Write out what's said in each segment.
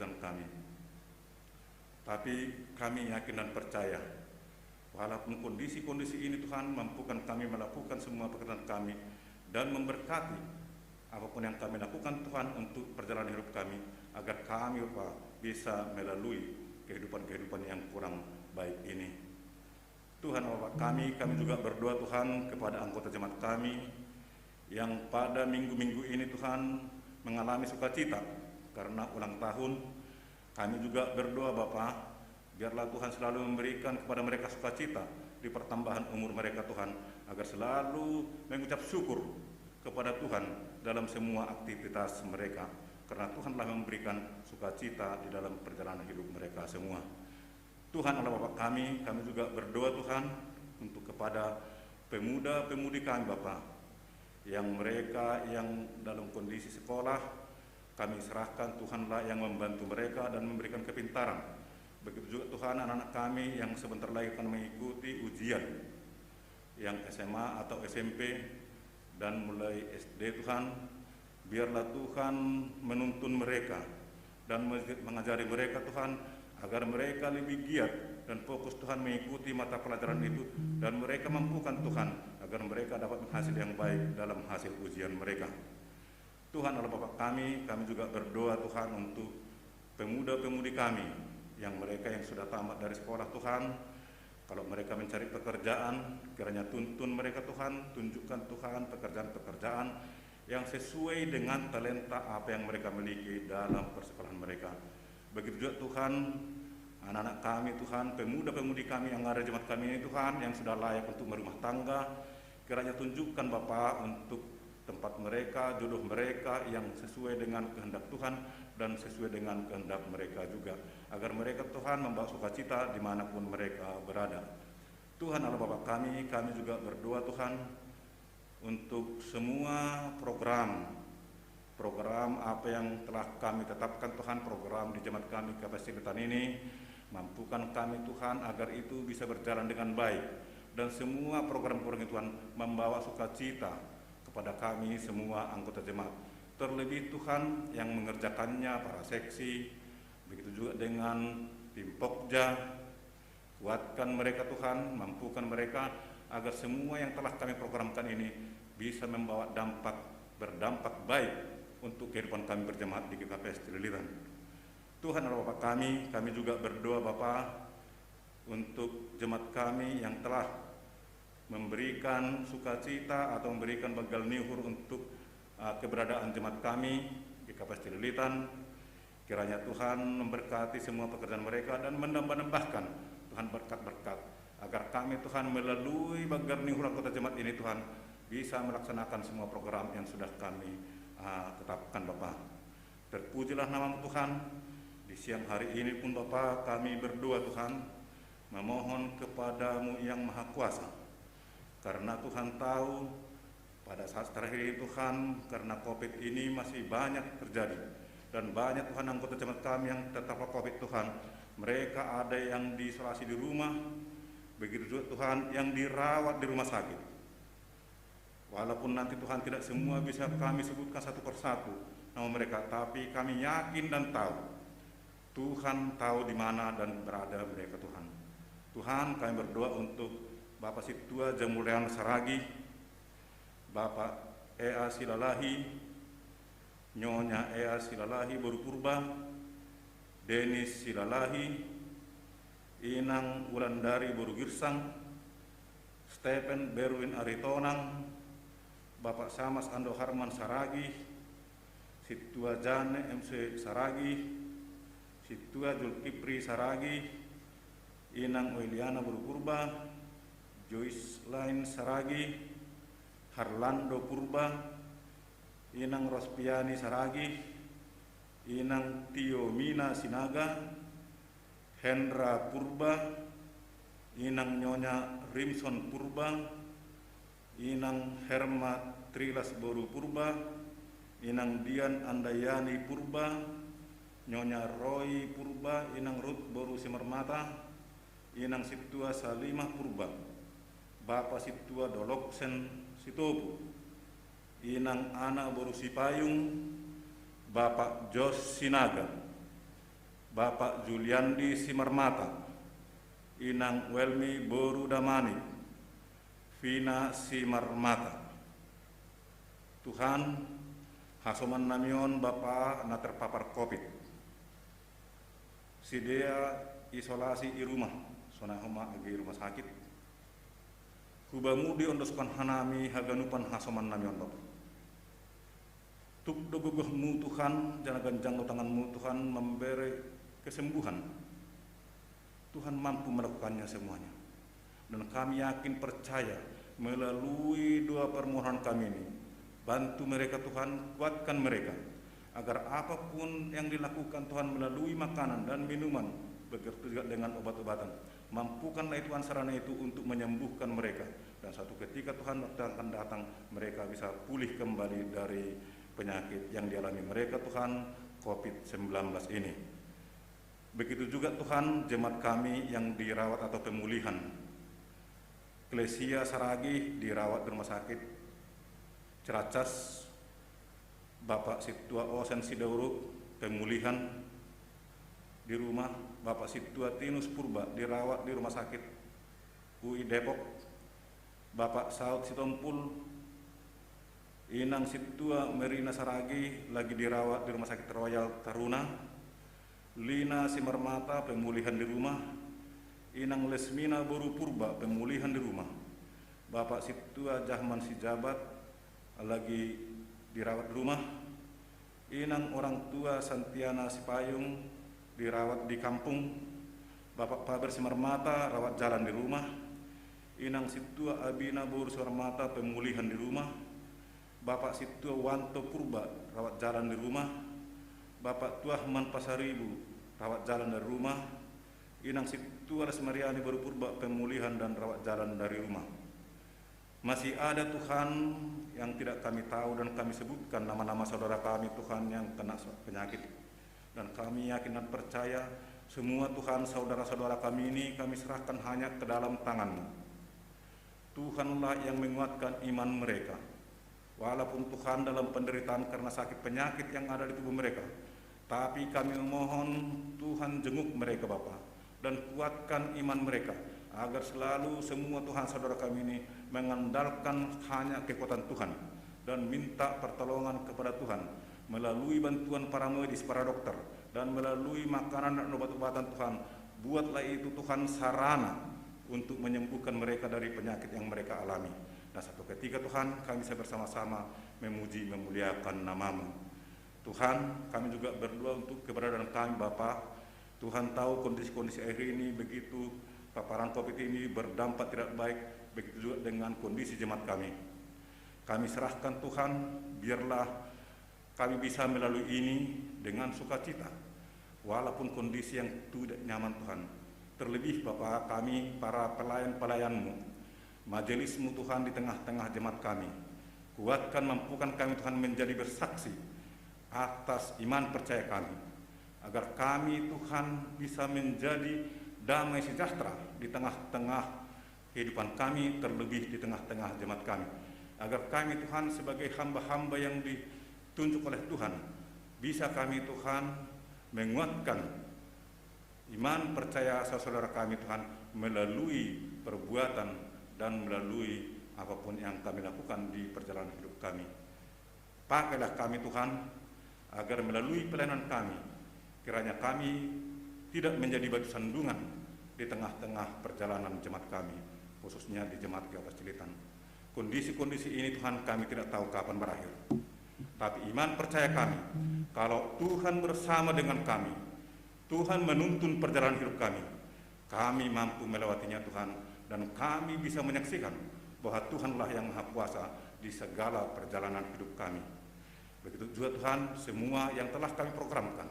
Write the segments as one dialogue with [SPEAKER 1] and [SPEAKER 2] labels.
[SPEAKER 1] pekerjaan kami. Tapi kami yakin dan percaya, walaupun kondisi-kondisi ini Tuhan mampukan kami melakukan semua pekerjaan kami dan memberkati apapun yang kami lakukan Tuhan untuk perjalanan hidup kami, agar kami Bapak bisa melalui kehidupan-kehidupan yang kurang baik ini. Tuhan Bapak kami juga berdoa Tuhan kepada anggota jemaat kami yang pada minggu-minggu ini Tuhan mengalami sukacita karena ulang tahun. Kami juga berdoa Bapa, biarlah Tuhan selalu memberikan kepada mereka sukacita di pertambahan umur mereka Tuhan, agar selalu mengucap syukur kepada Tuhan dalam semua aktivitas mereka, karena Tuhanlah memberikan sukacita di dalam perjalanan hidup mereka semua. Tuhan Allah Bapa kami juga berdoa Tuhan untuk kepada pemuda-pemudi kami Bapa, yang mereka yang dalam kondisi sekolah, kami serahkan Tuhanlah yang membantu mereka dan memberikan kepintaran. Begitu juga Tuhan anak-anak kami yang sebentar lagi akan mengikuti ujian, yang SMA atau SMP dan mulai SD Tuhan, biarlah Tuhan menuntun mereka dan mengajari mereka Tuhan, agar mereka lebih giat dan fokus Tuhan mengikuti mata pelajaran itu, dan mereka mampukan Tuhan agar mereka dapat menghasil yang baik dalam hasil ujian mereka. Tuhan Allah Bapa kami juga berdoa Tuhan untuk pemuda-pemudi kami yang mereka yang sudah tamat dari sekolah Tuhan. Kalau mereka mencari pekerjaan, kiranya tuntun mereka Tuhan, tunjukkan Tuhan pekerjaan-pekerjaan yang sesuai dengan talenta apa yang mereka miliki dalam persekolahan mereka. Begitu juga Tuhan anak-anak kami Tuhan, pemuda-pemudi kami yang ada di jemaat kami ini Tuhan, yang sudah layak untuk berumah tangga, kiranya tunjukkan Bapa untuk tempat mereka, jodoh mereka yang sesuai dengan kehendak Tuhan dan sesuai dengan kehendak mereka juga, agar mereka Tuhan membawa sukacita dimanapun mereka berada. Tuhan Allah Bapa kami juga berdoa Tuhan untuk semua program apa yang telah kami tetapkan Tuhan, program di jemaat kami KPS Cililitan ini, mampukan kami Tuhan agar itu bisa berjalan dengan baik, dan semua program-program Tuhan membawa sukacita kepada kami semua anggota jemaat. Terlebih Tuhan yang mengerjakannya para seksi, begitu juga dengan tim Pokja, kuatkan mereka Tuhan, mampukan mereka agar semua yang telah kami programkan ini bisa membawa berdampak baik untuk kehidupan kami berjemaat di GKPS Cililitan. Tuhan Allah Bapa kami juga berdoa Bapa untuk jemaat kami yang telah memberikan sukacita atau memberikan bagal nihur untuk keberadaan jemaat kami di KPS Cililitan. Kiranya Tuhan memberkati semua pekerjaan mereka dan menambah-nambahkan Tuhan berkat-berkat, agar kami Tuhan melalui bagal nihur anggota jemaat ini Tuhan bisa melaksanakan semua program yang sudah kami tetapkan Bapa. Terpujilah nama Tuhan. Di siang hari ini pun Bapa kami berdoa Tuhan, memohon kepadamu yang Maha Kuasa, karena Tuhan tahu pada saat terakhir ini Tuhan, karena COVID ini masih banyak terjadi, dan banyak Tuhan anggota jemaat kami yang terpapar COVID Tuhan. Mereka ada yang diisolasi di rumah, begitu juga Tuhan yang dirawat di rumah sakit. Walaupun nanti Tuhan tidak semua bisa kami sebutkan satu persatu nama mereka, tapi kami yakin dan tahu Tuhan tahu di mana dan berada mereka Tuhan. Tuhan kami berdoa untuk Bapak Situa Jamulian Saragi, Bapak Ea Silalahi, Nyonya Ea Silalahi Boru Purba, Denis Silalahi, Inang Wulandari Boru Girsang, Stephen Berwin Aritonang, Bapak Samas Ando Harman Saragi, Situa Jane MC Saragi, Situa Julkipri Saragi, Inang Oiliana Boru Purba, Joyce Lain Saragi, Harlando Purba, Inang Rospiani Saragi, Inang Tio Mina Sinaga, Hendra Purba, Inang Nyonya Rimson Purba, Inang Herma Trilas Boru Purba, Inang Dian Andayani Purba, Nyonya Roy Purba, Inang Ruth Boru Simarmata, Inang Situa Salimah Purba, Bapak Situa Doloksen Sitobu, Inang Ana Boru Sipayung, Bapak Jos Sinaga, Bapak Juliandi Simarmata, Inang Welmi Borudamani, Vina Simarmata. Tuhan, hasoman namion Bapak na terpapar COVID. Sidea isolasi di rumah, sonahoma agi rumah sakit. Kubamudi ondoskan hanami haganupan hasoman namion Bapak. Tuk dogogohmu Tuhan, jangan ganjang lo tanganmu Tuhan memberi kesembuhan. Tuhan mampu melakukannya semuanya. Dan kami yakin percaya melalui doa permohonan kami ini, bantu mereka Tuhan, kuatkan mereka agar apapun yang dilakukan Tuhan melalui makanan dan minuman, begitu juga dengan obat-obatan, mampukanlah itu sarana itu untuk menyembuhkan mereka. Dan satu ketika Tuhan akan datang, mereka bisa pulih kembali dari penyakit yang dialami mereka Tuhan, COVID-19 ini. Begitu juga Tuhan jemaat kami yang dirawat atau pemulihan. Klesia Saragi dirawat di rumah sakit Ciracas, Bapak Situa Osen Sidauru pemulihan di rumah, Bapak Situa Tinus Purba dirawat di rumah sakit UI Depok, Bapak Saud Sitompul, Inang Situa Merina Saragi lagi dirawat di rumah sakit Royal Taruna, Lina Simarmata pemulihan di rumah, Inang Lesmina Boru Purba pemulihan di rumah, Bapak Situa Jahman Sijabat lagi dirawat di rumah, Inang orang tua Santiana Sipayung dirawat di kampung, Bapak Paber Simarmata rawat jalan di rumah, Inang Situa Abina Boru Simarmata pemulihan di rumah, Bapak Situa Wanto Purba rawat jalan di rumah, Bapak Tuahman Pasaribu rawat jalan dari rumah, Inang Situa Lesmariani Baru Purba pemulihan dan rawat jalan dari rumah. Masih ada Tuhan yang tidak kami tahu dan kami sebutkan nama-nama saudara kami Tuhan yang kena penyakit. Dan kami yakin dan percaya semua Tuhan saudara-saudara kami ini kami serahkan hanya ke dalam tangan-Mu. Tuhanlah yang menguatkan iman mereka. Walaupun Tuhan dalam penderitaan karena sakit penyakit yang ada di tubuh mereka, tapi kami memohon Tuhan jenguk mereka Bapa dan kuatkan iman mereka agar selalu semua Tuhan saudara kami ini mengandalkan hanya kekuatan Tuhan dan minta pertolongan kepada Tuhan melalui bantuan para medis, para dokter, dan melalui makanan dan obat-obatan Tuhan. Buatlah itu Tuhan sarana untuk menyembuhkan mereka dari penyakit yang mereka alami. Dan satu ketika Tuhan kami bisa bersama-sama memuji memuliakan nama-Mu. Tuhan, kami juga berdoa untuk keberadaan kami Bapa. Tuhan tahu kondisi-kondisi akhir ini begitu paparan COVID ini berdampak tidak baik, begitu juga dengan kondisi jemaat kami. Kami serahkan Tuhan, biarlah kami bisa melalui ini dengan sukacita, walaupun kondisi yang tidak nyaman Tuhan. Terlebih Bapa kami, para pelayan-pelayan-Mu, majelis-Mu Tuhan di tengah-tengah jemaat kami. Kuatkan, mampukan kami Tuhan menjadi bersaksi atas iman percaya kami, agar kami Tuhan bisa menjadi damai sejahtera di tengah-tengah kehidupan kami, terlebih di tengah-tengah jemaat kami. Agar kami Tuhan sebagai hamba-hamba yang ditunjuk oleh Tuhan, bisa kami Tuhan menguatkan iman percaya saudara kami Tuhan melalui perbuatan dan melalui apapun yang kami lakukan di perjalanan hidup kami. Pakailah kami Tuhan agar melalui pelayanan kami, kiranya kami tidak menjadi batu sandungan di tengah-tengah perjalanan jemaat kami, khususnya di jemaat Gapas Cilitan. Kondisi-kondisi ini Tuhan kami tidak tahu kapan berakhir. Tapi iman percaya kami, kalau Tuhan bersama dengan kami, Tuhan menuntun perjalanan hidup kami mampu melewatinya Tuhan, dan kami bisa menyaksikan bahwa Tuhanlah yang Maha Kuasa di segala perjalanan hidup kami. Begitu juga Tuhan, semua yang telah kami programkan,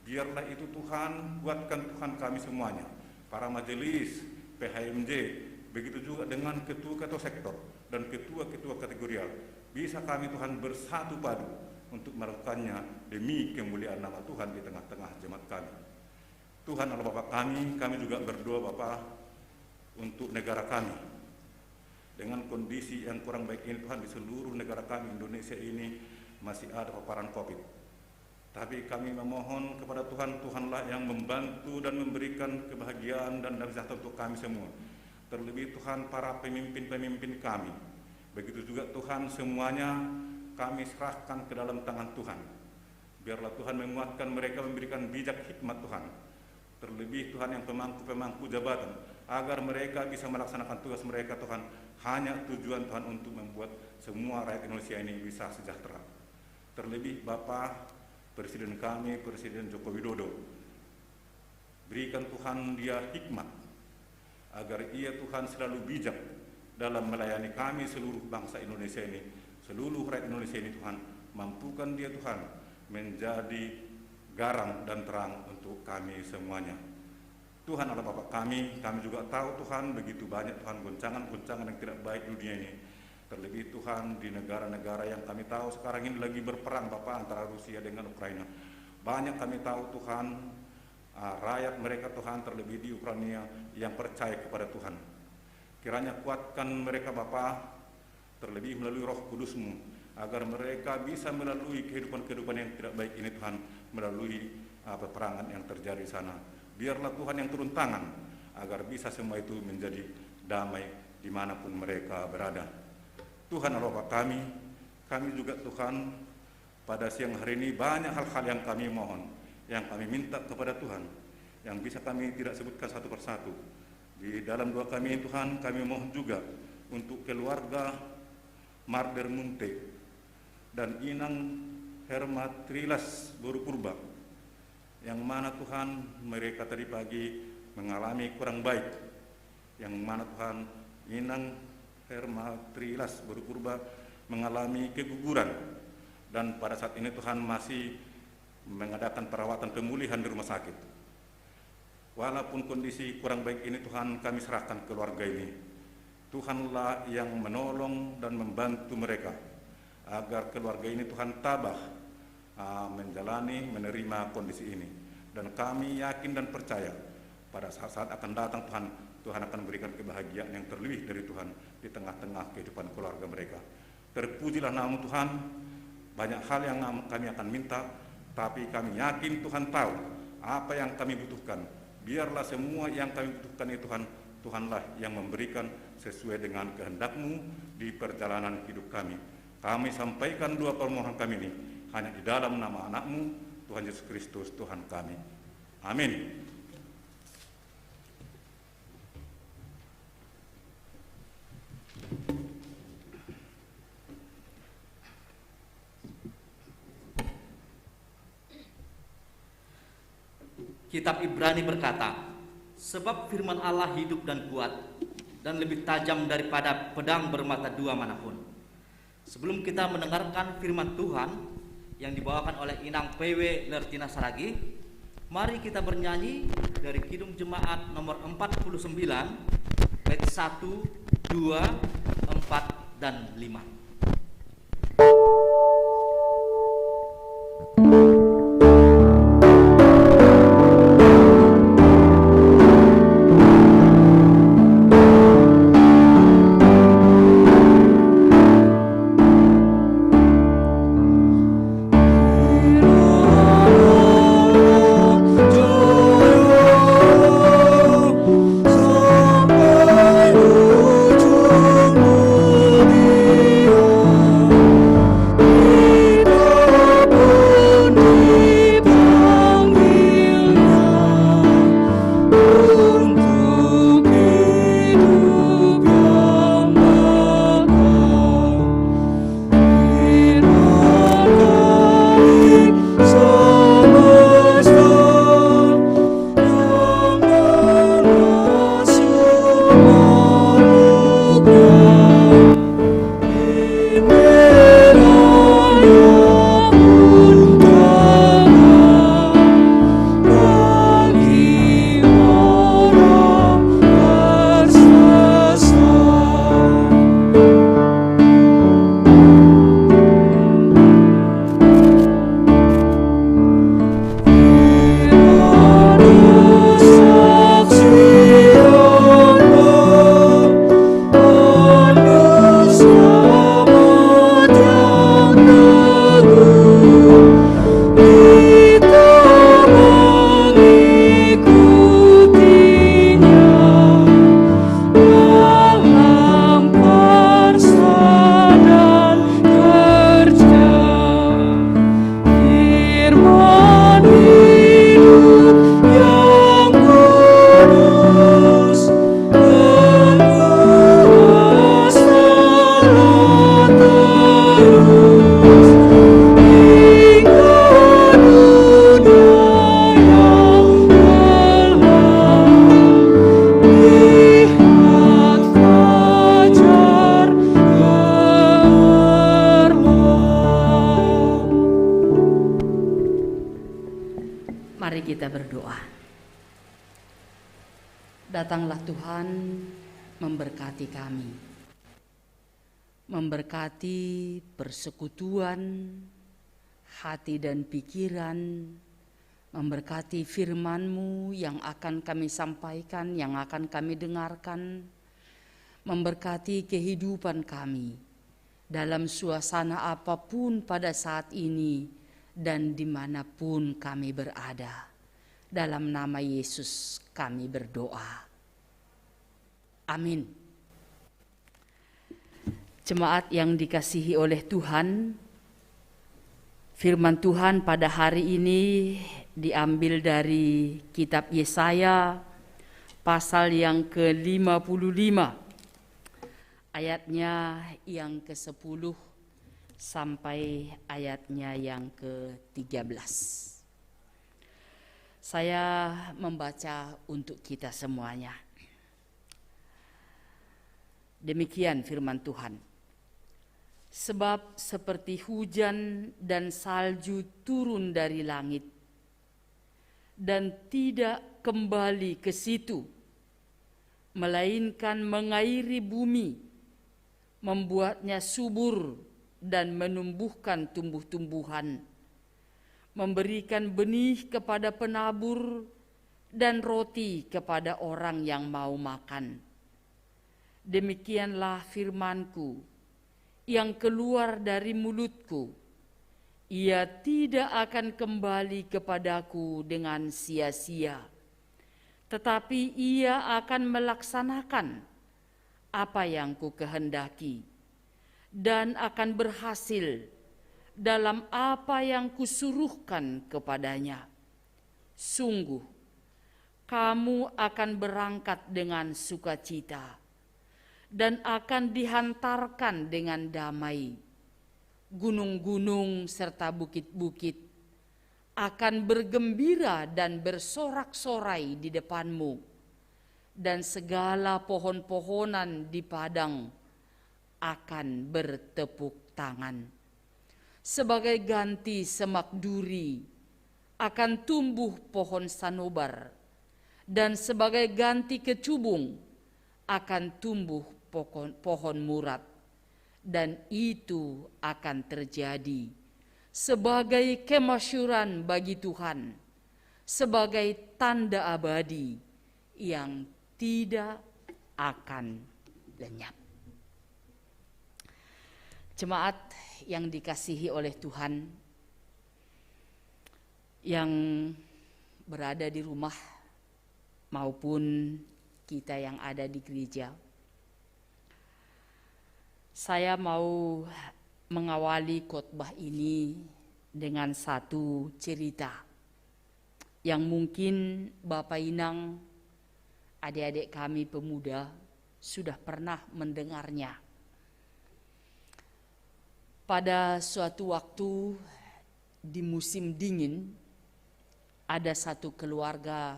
[SPEAKER 1] biarlah itu Tuhan, kuatkan Tuhan kami semuanya, para majelis, PHMJ, begitu juga dengan ketua-ketua sektor dan ketua-ketua kategorial, bisa kami Tuhan bersatu padu untuk melakukannya demi kemuliaan nama Tuhan di tengah-tengah jemaat kami. Tuhan Allah Bapa kami juga berdoa Bapa untuk negara kami. Dengan kondisi yang kurang baik ini Tuhan, di seluruh negara kami Indonesia ini masih ada paparan COVID. Tapi kami memohon kepada Tuhan, Tuhanlah yang membantu dan memberikan kebahagiaan dan damai sejahtera untuk kami semua. Terlebih Tuhan para pemimpin-pemimpin kami. Begitu juga Tuhan semuanya kami serahkan ke dalam tangan Tuhan. Biarlah Tuhan menguatkan mereka, memberikan bijak hikmat Tuhan. Terlebih Tuhan yang pemangku-pemangku jabatan, agar mereka bisa melaksanakan tugas mereka Tuhan. Hanya tujuan Tuhan untuk membuat semua rakyat Indonesia ini bisa sejahtera. Terlebih Bapak Presiden kami, Presiden Joko Widodo, berikan Tuhan dia hikmat, agar ia Tuhan selalu bijak dalam melayani kami seluruh bangsa Indonesia ini, seluruh rakyat Indonesia ini Tuhan. Mampukan dia Tuhan menjadi garam dan terang untuk kami semuanya. Tuhan adalah Bapa kami juga tahu Tuhan begitu banyak Tuhan goncangan-goncangan yang tidak baik di dunia ini. Terlebih Tuhan di negara-negara yang kami tahu sekarang ini lagi berperang Bapak antara Rusia dengan Ukraina. Banyak kami tahu Tuhan rakyat mereka Tuhan terlebih di Ukraina yang percaya kepada Tuhan. Kiranya kuatkan mereka Bapak terlebih melalui Roh Kudus-Mu, agar mereka bisa melalui kehidupan-kehidupan yang tidak baik ini Tuhan, melalui peperangan yang terjadi di sana. Biarlah Tuhan yang turun tangan agar bisa semua itu menjadi damai dimanapun mereka berada. Tuhan Allah Bapa kami juga Tuhan pada siang hari ini banyak hal-hal yang kami mohon, yang kami minta kepada Tuhan, yang bisa kami tidak sebutkan satu persatu. Di dalam doa kami Tuhan, kami mohon juga untuk keluarga Marder Munte dan Inang Hermatrilas Boru Purba, yang mana Tuhan mereka tadi pagi mengalami kurang baik, yang mana Tuhan Inang Hermatrilas Boru Purba mengalami keguguran, dan pada saat ini Tuhan masih mengadakan perawatan pemulihan di rumah sakit. Walaupun kondisi kurang baik ini Tuhan, kami serahkan keluarga ini. Tuhanlah yang menolong dan membantu mereka agar keluarga ini Tuhan tabah menjalani, menerima kondisi ini. Dan kami yakin dan percaya pada saat-saat akan datang Tuhan akan memberikan kebahagiaan yang terlebih dari Tuhan di tengah-tengah kehidupan keluarga mereka. Terpujilah nama Tuhan. Banyak hal yang kami akan minta, tapi kami yakin Tuhan tahu apa yang kami butuhkan. Biarlah semua yang kami butuhkan itu Tuhanlah yang memberikan sesuai dengan kehendak-Mu di perjalanan hidup kami. Kami sampaikan dua permohonan kami ini hanya di dalam nama anak-Mu, Tuhan Yesus Kristus, Tuhan kami. Amin.
[SPEAKER 2] Kitab Ibrani berkata, sebab firman Allah hidup dan kuat, dan lebih tajam daripada pedang bermata dua manapun. Sebelum kita mendengarkan firman Tuhan yang dibawakan oleh Inang PW Lertina Saragi, mari kita bernyanyi dari Kidung Jemaat nomor 49, bait 1, 2, 4, dan 5.
[SPEAKER 3] Sampai ujung dunia. berdoa. Datanglah Tuhan memberkati kami, memberkati persekutuan hati dan pikiran, memberkati firman-Mu yang akan kami sampaikan, yang akan kami dengarkan, memberkati kehidupan kami dalam suasana apapun pada saat ini dan dimanapun kami berada. Dalam nama Yesus kami berdoa. Amin. Jemaat yang dikasihi oleh Tuhan, firman Tuhan pada hari ini diambil dari kitab Yesaya pasal yang ke-55. Ayatnya yang ke-10 sampai ayatnya yang ke-13. Saya membaca untuk kita semuanya. Demikian firman Tuhan. Sebab seperti hujan dan salju turun dari langit dan tidak kembali ke situ, melainkan mengairi bumi, membuatnya subur dan menumbuhkan tumbuh-tumbuhan, memberikan benih kepada penabur dan roti kepada orang yang mau makan. Demikianlah firman-Ku yang keluar dari mulutku. Ia tidak akan kembali kepadaku dengan sia-sia, tetapi ia akan melaksanakan apa yang ku kehendaki dan akan berhasil dalam apa yang kusuruhkan kepadanya. Sungguh, kamu akan berangkat dengan sukacita dan akan dihantarkan dengan damai. Gunung-gunung serta bukit-bukit akan bergembira dan bersorak-sorai di depanmu, dan segala pohon-pohonan di padang akan bertepuk tangan. Sebagai ganti semak duri akan tumbuh pohon sanobar, dan sebagai ganti kecubung akan tumbuh pohon murad. Dan itu akan terjadi sebagai kemasyuran bagi Tuhan, sebagai tanda abadi yang tidak akan lenyap. Jemaat yang dikasihi oleh Tuhan, yang berada di rumah maupun kita yang ada di gereja, saya mau mengawali khotbah ini dengan satu cerita yang mungkin Bapak Inang, adik-adik kami pemuda sudah pernah mendengarnya. Pada suatu waktu di musim dingin, ada satu keluarga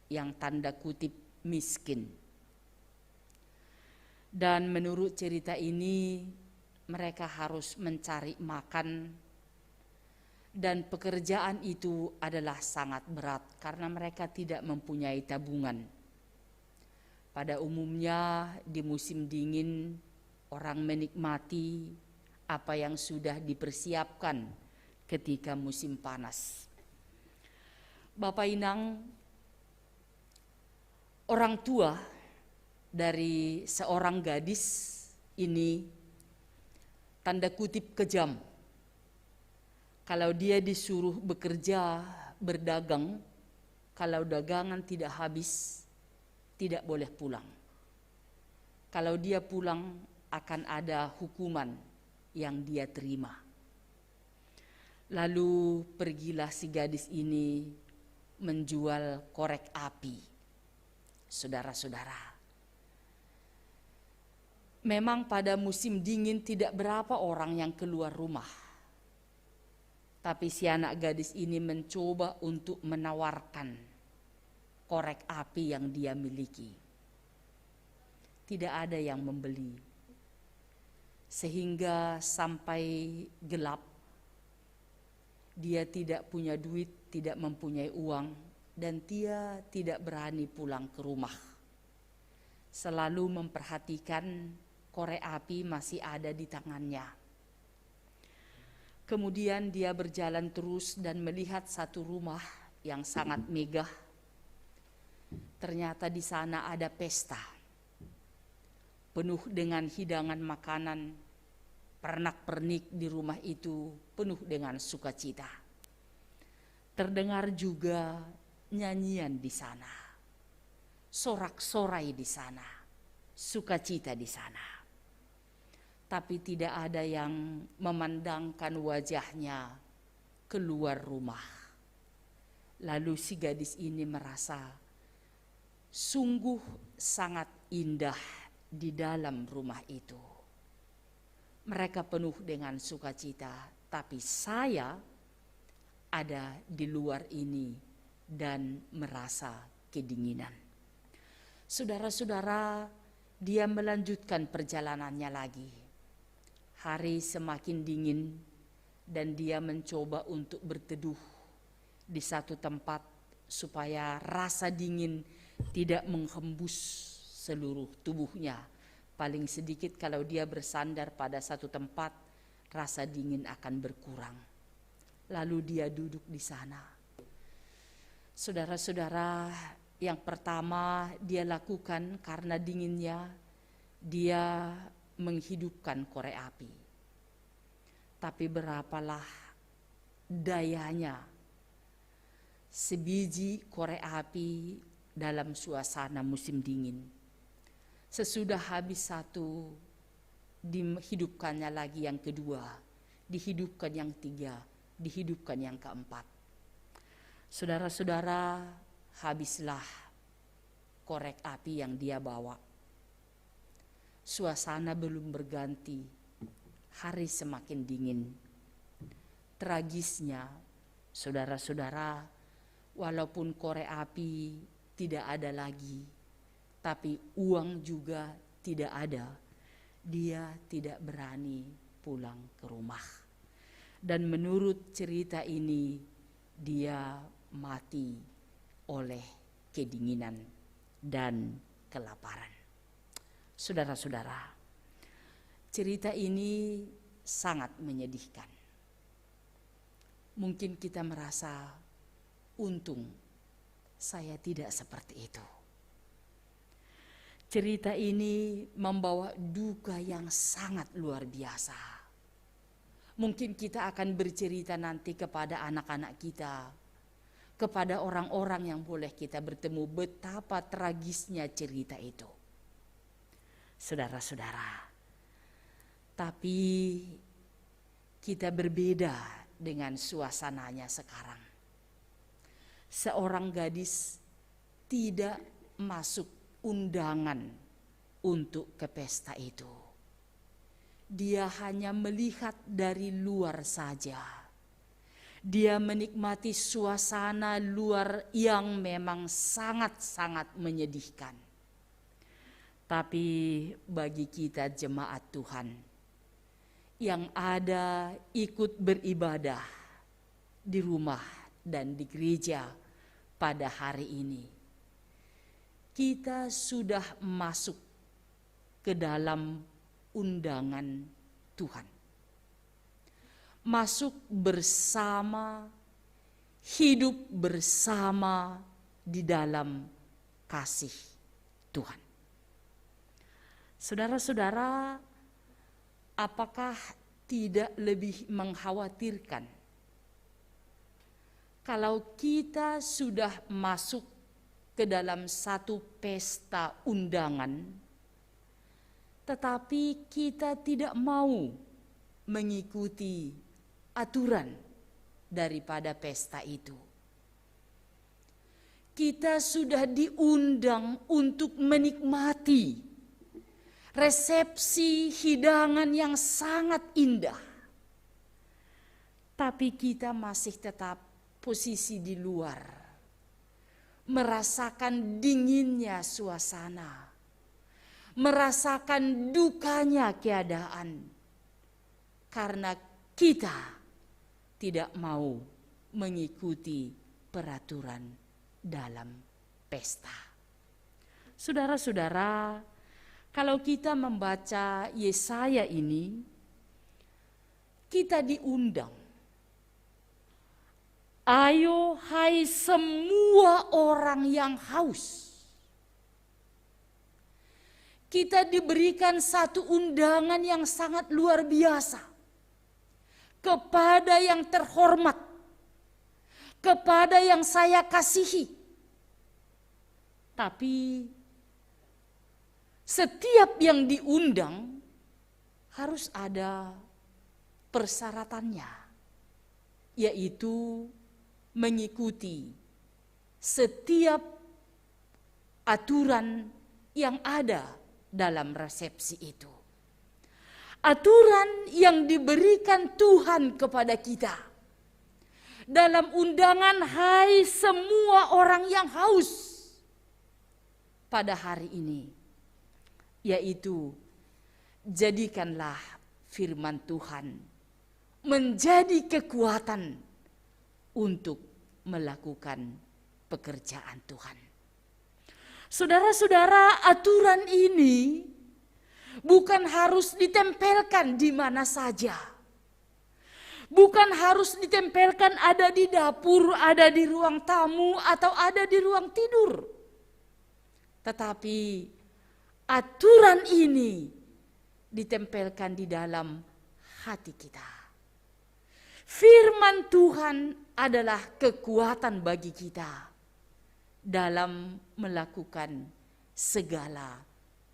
[SPEAKER 3] yang tanda kutip miskin. Dan menurut cerita ini, mereka harus mencari makan, dan pekerjaan itu adalah sangat berat karena mereka tidak mempunyai tabungan. Pada umumnya di musim dingin, orang menikmati apa yang sudah dipersiapkan ketika musim panas. Bapak Inang, orang tua dari seorang gadis ini tanda kutip kejam. Kalau dia disuruh bekerja, berdagang, kalau dagangan tidak habis, tidak boleh pulang. Kalau dia pulang, akan ada hukuman yang dia terima. Lalu pergilah si gadis ini menjual korek api. Saudara-saudara, memang pada musim dingin tidak berapa orang yang keluar rumah. Tapi si anak gadis ini mencoba untuk menawarkan korek api yang dia miliki. Tidak ada yang membeli. Sehingga sampai gelap, dia tidak punya duit, tidak mempunyai uang, dan dia tidak berani pulang ke rumah. Selalu memperhatikan korek api masih ada di tangannya. Kemudian dia berjalan terus dan melihat satu rumah yang sangat megah. Ternyata di sana ada pesta, penuh dengan hidangan makanan. Pernak-pernik di rumah itu penuh dengan sukacita. Terdengar juga nyanyian di sana, sorak-sorai di sana, sukacita di sana. Tapi tidak ada yang memandangkan wajahnya keluar rumah. Lalu si gadis ini merasa sungguh sangat indah di dalam rumah itu. Mereka penuh dengan sukacita, tapi saya ada di luar ini dan merasa kedinginan. Saudara-saudara, dia melanjutkan perjalanannya lagi. Hari semakin dingin dan dia mencoba untuk berteduh di satu tempat supaya rasa dingin tidak menghembus seluruh tubuhnya. Paling sedikit kalau dia bersandar pada satu tempat, rasa dingin akan berkurang. Lalu dia duduk di sana. Saudara-saudara, yang pertama dia lakukan karena dinginnya, dia menghidupkan korek api. Tapi berapalah dayanya sebiji korek api dalam suasana musim dingin. Sesudah habis satu, dihidupkannya lagi yang kedua, dihidupkan yang tiga, dihidupkan yang keempat. Saudara-saudara, habislah korek api yang dia bawa. Suasana belum berganti, hari semakin dingin. Tragisnya, saudara-saudara, walaupun korek api tidak ada lagi, tapi uang juga tidak ada, dia tidak berani pulang ke rumah. Dan menurut cerita ini, dia mati oleh kedinginan dan kelaparan. Saudara-saudara, cerita ini sangat menyedihkan. Mungkin kita merasa, untung saya tidak seperti itu. Cerita ini membawa duka yang sangat luar biasa. Mungkin kita akan bercerita nanti kepada anak-anak kita, kepada orang-orang yang boleh kita bertemu, betapa tragisnya cerita itu. Saudara-saudara, tapi kita berbeda dengan suasananya sekarang. Seorang gadis tidak masuk undangan untuk ke pesta itu. Dia hanya melihat dari luar saja. Dia menikmati suasana luar yang memang sangat-sangat menyedihkan. Tapi bagi kita jemaat Tuhan yang ada ikut beribadah di rumah dan di gereja pada hari ini, kita sudah masuk ke dalam undangan Tuhan. Masuk bersama, hidup bersama di dalam kasih Tuhan. Saudara-saudara, apakah tidak lebih mengkhawatirkan kalau kita sudah masuk ke dalam satu pesta undangan, tetapi kita tidak mau mengikuti aturan daripada pesta itu. Kita sudah diundang untuk menikmati resepsi hidangan yang sangat indah, tapi kita masih tetap posisi di luar, merasakan dinginnya suasana, merasakan dukanya keadaan, karena kita tidak mau mengikuti peraturan dalam pesta. Saudara-saudara, kalau kita membaca Yesaya ini, kita diundang. Ayo hai semua orang yang haus. Kita diberikan satu undangan yang sangat luar biasa kepada yang terhormat, kepada yang saya kasihi. Tapi setiap yang diundang harus ada persyaratannya, yaitu mengikuti setiap aturan yang ada dalam resepsi itu. Aturan yang diberikan Tuhan kepada kita dalam undangan hai semua orang yang haus pada hari ini, yaitu jadikanlah firman Tuhan menjadi kekuatan untuk melakukan pekerjaan Tuhan. Saudara-saudara, aturan ini bukan harus ditempelkan di mana saja. Bukan harus ditempelkan ada di dapur, ada di ruang tamu, atau ada di ruang tidur. Tetapi aturan ini ditempelkan di dalam hati kita. Firman Tuhan adalah kekuatan bagi kita dalam melakukan segala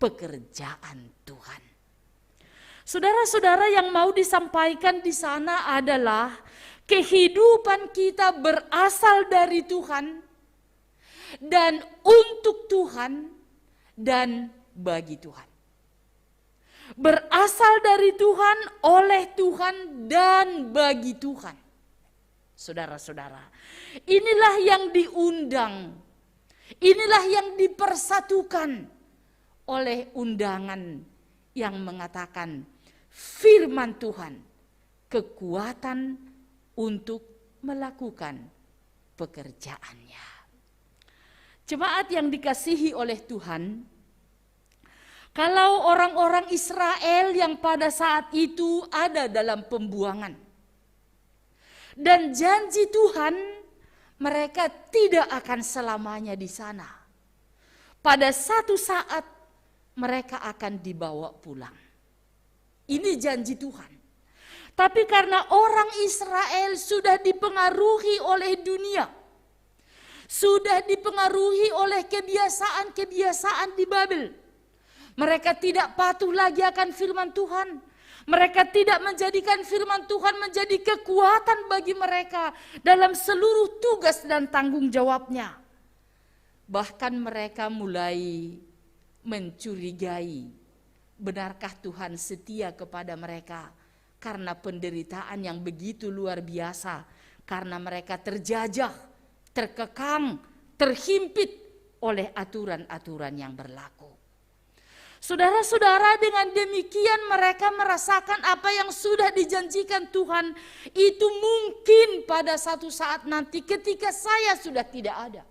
[SPEAKER 3] pekerjaan Tuhan. Saudara-saudara, yang mau disampaikan di sana adalah kehidupan kita berasal dari Tuhan dan untuk Tuhan dan bagi Tuhan. Berasal dari Tuhan, oleh Tuhan, dan bagi Tuhan. Saudara-saudara, inilah yang diundang, inilah yang dipersatukan oleh undangan yang mengatakan firman Tuhan, kekuatan untuk melakukan pekerjaannya. Jemaat yang dikasihi oleh Tuhan, kalau orang-orang Israel yang pada saat itu ada dalam pembuangan dan janji Tuhan, mereka tidak akan selamanya di sana. Pada satu saat mereka akan dibawa pulang. Ini janji Tuhan. Tapi karena orang Israel sudah dipengaruhi oleh dunia, sudah dipengaruhi oleh kebiasaan-kebiasaan di Babel, mereka tidak patuh lagi akan firman Tuhan. Mereka tidak menjadikan firman Tuhan menjadi kekuatan bagi mereka dalam seluruh tugas dan tanggung jawabnya. Bahkan mereka mulai mencurigai, benarkah Tuhan setia kepada mereka karena penderitaan yang begitu luar biasa, karena mereka terjajah, terkekang, terhimpit oleh aturan-aturan yang berlaku. Saudara-saudara, dengan demikian mereka merasakan apa yang sudah dijanjikan Tuhan itu mungkin pada satu saat nanti ketika saya sudah tidak ada.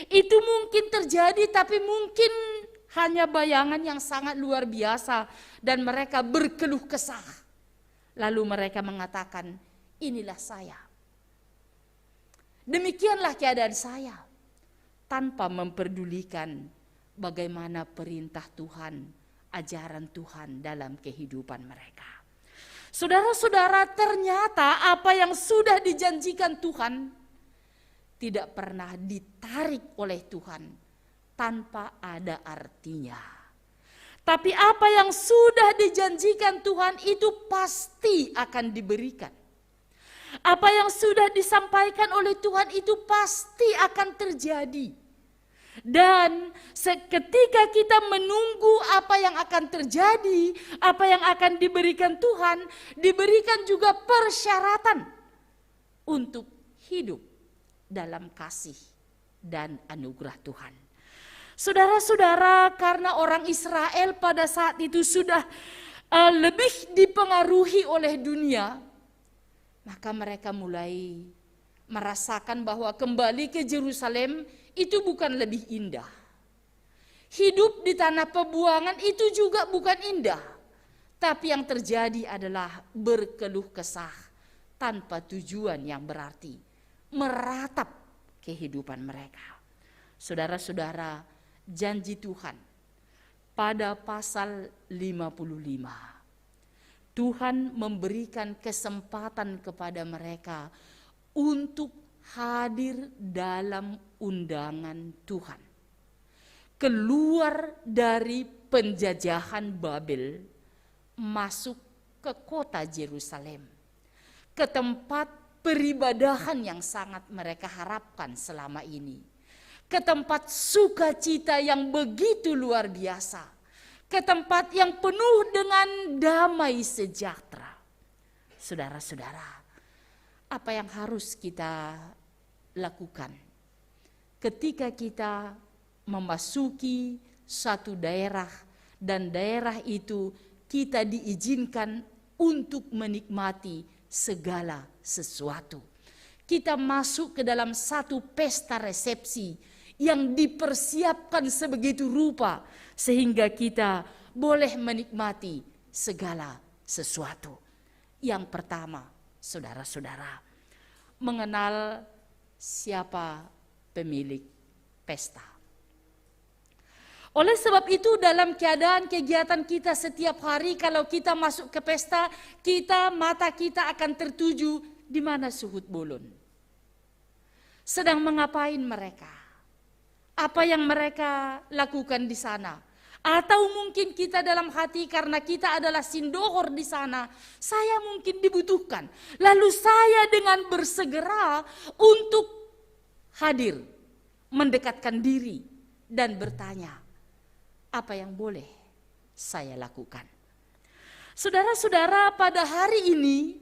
[SPEAKER 3] Itu mungkin terjadi, tapi mungkin hanya bayangan yang sangat luar biasa, dan mereka berkeluh kesah. Lalu mereka mengatakan, inilah saya. Demikianlah keadaan saya, tanpa memperdulikan bagaimana perintah Tuhan, ajaran Tuhan dalam kehidupan mereka. Saudara-saudara, ternyata apa yang sudah dijanjikan Tuhan tidak pernah ditarik oleh Tuhan tanpa ada artinya. Tapi apa yang sudah dijanjikan Tuhan itu pasti akan diberikan. Apa yang sudah disampaikan oleh Tuhan itu pasti akan terjadi. Dan ketika kita menunggu apa yang akan terjadi, apa yang akan diberikan Tuhan, diberikan juga persyaratan untuk hidup dalam kasih dan anugerah Tuhan. Saudara-saudara, karena orang Israel pada saat itu sudah lebih dipengaruhi oleh dunia, maka mereka mulai merasakan bahwa kembali ke Yerusalem itu bukan lebih indah. Hidup di tanah pebuangan itu juga bukan indah. Tapi yang terjadi adalah berkeluh kesah tanpa tujuan yang berarti, meratap kehidupan mereka. Saudara-saudara, janji Tuhan pada pasal 55. Tuhan memberikan kesempatan kepada mereka untuk hadir dalam undangan Tuhan. Keluar dari penjajahan Babel, masuk ke kota Yerusalem, ke tempat peribadahan yang sangat mereka harapkan selama ini, ke tempat sukacita yang begitu luar biasa, ke tempat yang penuh dengan damai sejahtera. Saudara-saudara, apa yang harus kita lakukan ketika kita memasuki satu daerah dan daerah itu kita diizinkan untuk menikmati segala sesuatu? Kita masuk ke dalam satu pesta resepsi yang dipersiapkan sebegitu rupa sehingga kita boleh menikmati segala sesuatu. Yang pertama, saudara-saudara, mengenal siapa pemilik pesta. Oleh sebab itu dalam keadaan kegiatan kita setiap hari, kalau kita masuk ke pesta, mata kita akan tertuju di mana Suhud Bolon. Sedang mengapain mereka? Apa yang mereka lakukan di sana? Atau mungkin kita dalam hati karena kita adalah sindohor di sana, saya mungkin dibutuhkan. Lalu saya dengan bersegera untuk hadir, mendekatkan diri dan bertanya, apa yang boleh saya lakukan? Saudara-saudara, pada hari ini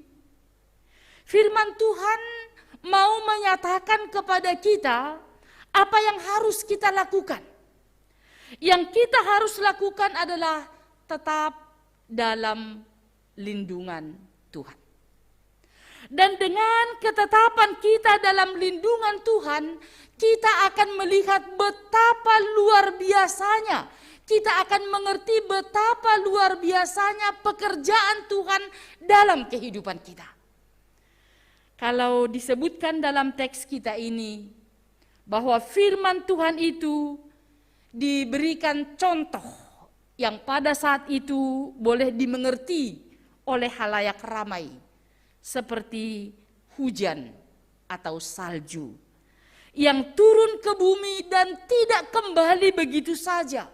[SPEAKER 3] firman Tuhan mau menyatakan kepada kita apa yang harus kita lakukan. Yang kita harus lakukan adalah tetap dalam lindungan Tuhan. Dan dengan ketetapan kita dalam lindungan Tuhan, kita akan melihat betapa luar biasanya. Kita akan mengerti betapa luar biasanya pekerjaan Tuhan dalam kehidupan kita. Kalau disebutkan dalam teks kita ini, bahwa firman Tuhan itu diberikan contoh yang pada saat itu boleh dimengerti oleh halayak ramai, seperti hujan atau salju yang turun ke bumi dan tidak kembali begitu saja.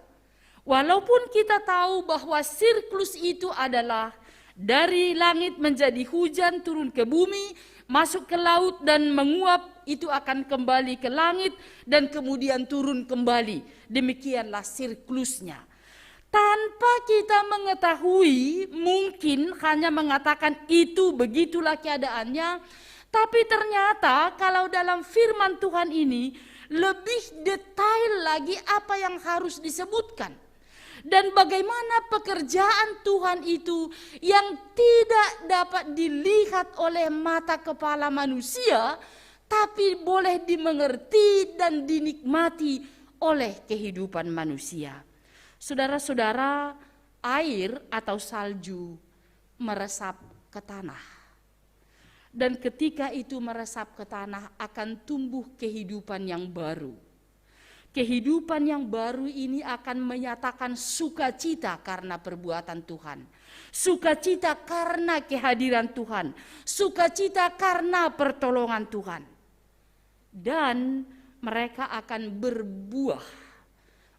[SPEAKER 3] Walaupun kita tahu bahwa siklus itu adalah dari langit menjadi hujan, turun ke bumi, masuk ke laut dan menguap, itu akan kembali ke langit dan kemudian turun kembali. Demikianlah siklusnya. Tanpa kita mengetahui, mungkin hanya mengatakan itu begitulah keadaannya. Tapi ternyata kalau dalam firman Tuhan ini lebih detail lagi apa yang harus disebutkan. Dan bagaimana pekerjaan Tuhan itu yang tidak dapat dilihat oleh mata kepala manusia, tapi boleh dimengerti dan dinikmati oleh kehidupan manusia. Saudara-saudara, air atau salju meresap ke tanah. Dan ketika itu meresap ke tanah akan tumbuh kehidupan yang baru. Kehidupan yang baru ini akan menyatakan sukacita karena perbuatan Tuhan. Sukacita karena kehadiran Tuhan. Sukacita karena pertolongan Tuhan. Dan mereka akan berbuah,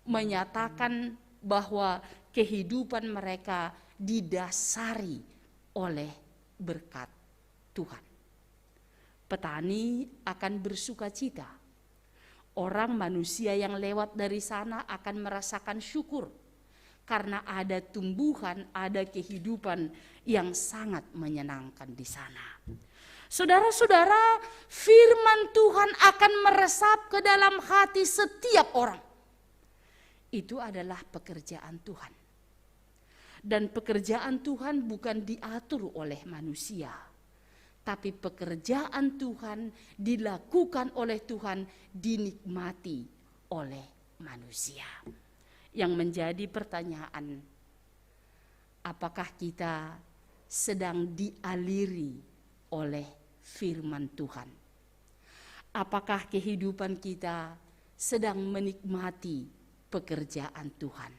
[SPEAKER 3] menyatakan bahwa kehidupan mereka didasari oleh berkat Tuhan. Petani akan bersukacita. Orang manusia yang lewat dari sana akan merasakan syukur karena ada tumbuhan, ada kehidupan yang sangat menyenangkan di sana. Saudara-saudara, firman Tuhan akan meresap ke dalam hati setiap orang. Itu adalah pekerjaan Tuhan. Dan pekerjaan Tuhan bukan diatur oleh manusia, tapi pekerjaan Tuhan dilakukan oleh Tuhan, dinikmati oleh manusia. Yang menjadi pertanyaan, apakah kita sedang dialiri oleh firman Tuhan? Apakah kehidupan kita sedang menikmati pekerjaan Tuhan?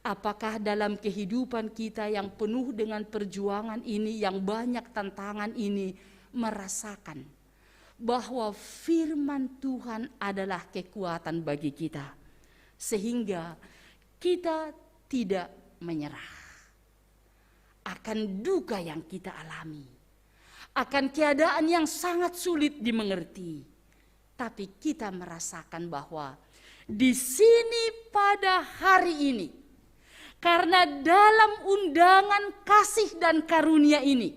[SPEAKER 3] Apakah dalam kehidupan kita yang penuh dengan perjuangan ini, yang banyak tantangan ini, merasakan bahwa firman Tuhan adalah kekuatan bagi kita, sehingga kita tidak menyerah akan duka yang kita alami, akan keadaan yang sangat sulit dimengerti, tapi kita merasakan bahwa di sini pada hari ini, karena dalam undangan kasih dan karunia ini,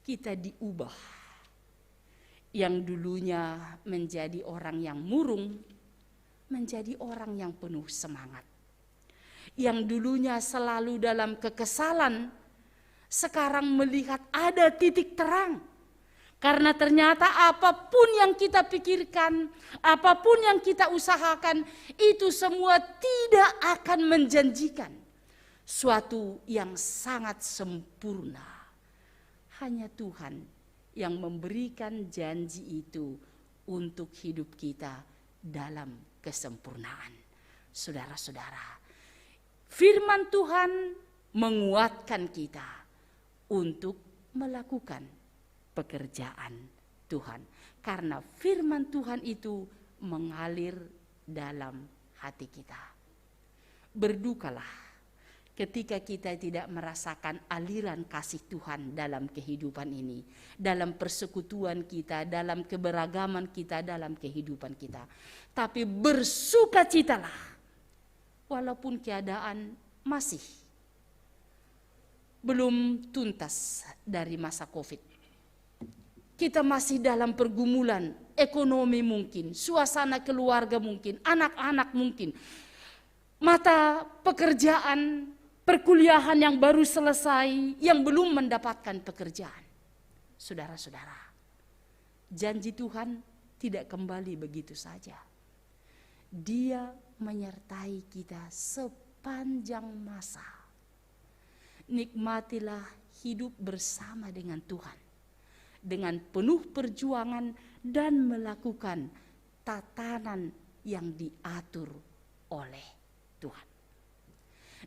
[SPEAKER 3] kita diubah. Yang dulunya menjadi orang yang murung, menjadi orang yang penuh semangat. Yang dulunya selalu dalam kekesalan, sekarang melihat ada titik terang. Karena ternyata apapun yang kita pikirkan, apapun yang kita usahakan, itu semua tidak akan menjanjikan suatu yang sangat sempurna. Hanya Tuhan yang memberikan janji itu untuk hidup kita dalam kesempurnaan. Saudara-saudara, firman Tuhan menguatkan kita untuk melakukan pekerjaan Tuhan, karena firman Tuhan itu mengalir dalam hati kita. Berdukalah ketika kita tidak merasakan aliran kasih Tuhan dalam kehidupan ini, dalam persekutuan kita, dalam keberagaman kita, dalam kehidupan kita. Tapi bersukacitalah walaupun keadaan masih belum tuntas dari masa COVID. Kita masih dalam pergumulan ekonomi mungkin, suasana keluarga mungkin, anak-anak mungkin, mata pekerjaan, perkuliahan yang baru selesai, yang belum mendapatkan pekerjaan. Saudara-saudara, janji Tuhan tidak kembali begitu saja. Dia menyertai kita sepanjang masa. Nikmatilah hidup bersama dengan Tuhan, dengan penuh perjuangan dan melakukan tatanan yang diatur oleh Tuhan.